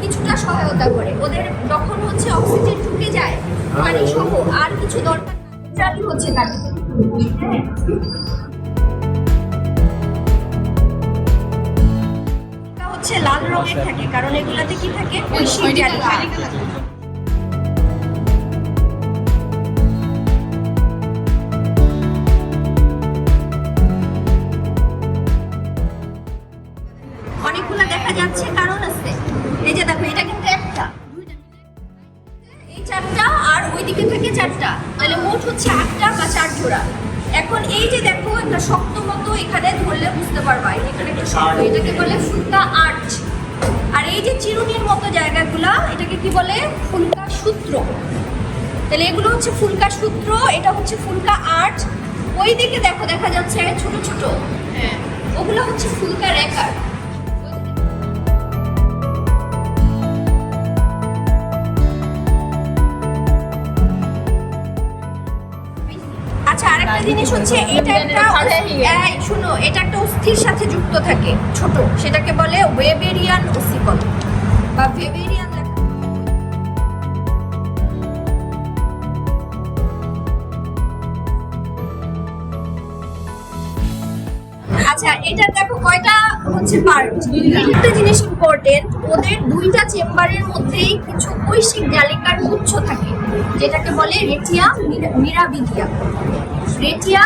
কিছুটা সহায়তা করে ওদের যখন হচ্ছে অক্সিজেন ঢুকে যায় পানি সহ আর কিছু দরকার চালু হচ্ছে কাজ হচ্ছে লাল রঙের থাকে কারণ এগুলাতে কি থাকে বৈশ্বিক জালিকা অনেকগুলো দেখা যাচ্ছে কারণ আছে এই যে দেখো এটা কিন্তু একটা এই চারটা আর ওইদিকে থেকে চারটা তাহলে মোট হচ্ছে 8টা বা 4 জোড়া এখন এই যে দেখো একটা শক্ত মতো এখানে ধরলে বুঝতে পারবা এখানে একটা শক্ত এটাকে বলে ফুলকা আর্চ আর এই যে চিরুনির মতো জায়গাগুলো এটাকে কি বলে ফুলকা সূত্র তাহলে এগুলো হচ্ছে ফুলকা সূত্র এটা হচ্ছে ফুলকা আর্চ ওইদিকে দেখো দেখা যাচ্ছে ছোট ছোট হ্যাঁ ওগুলো হচ্ছে ফুলকা রেকার আচ্ছা আরেকটা জিনিস হচ্ছে এটা একটা শুনো এটা একটা অস্থির সাথে যুক্ত থাকে ছোট সেটাকে বলে ওয়েবেরিয়ান ওসিকল বা ওয়েবেরিয়ান আচ্ছা এটা দেখো কয়টা হচ্ছে পার্ট একটা জিনিস ইম্পর্টেন্ট ওদের দুইটা চেম্বারের মধ্যেই কিছু বৈশ্বিক জালিকার গুচ্ছ থাকে যেটাকে বলে রেটিয়া মিরাবিডিয়া রেটিয়া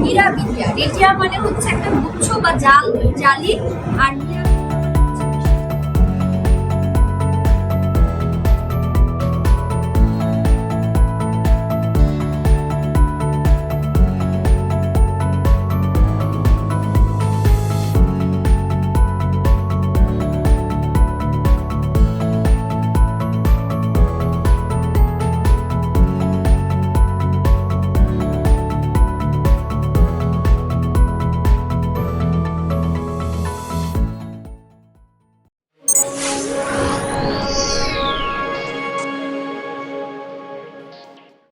মিরাবিডিয়া রেটিয়া মানে হচ্ছে একটা গুচ্ছ বা জালি আর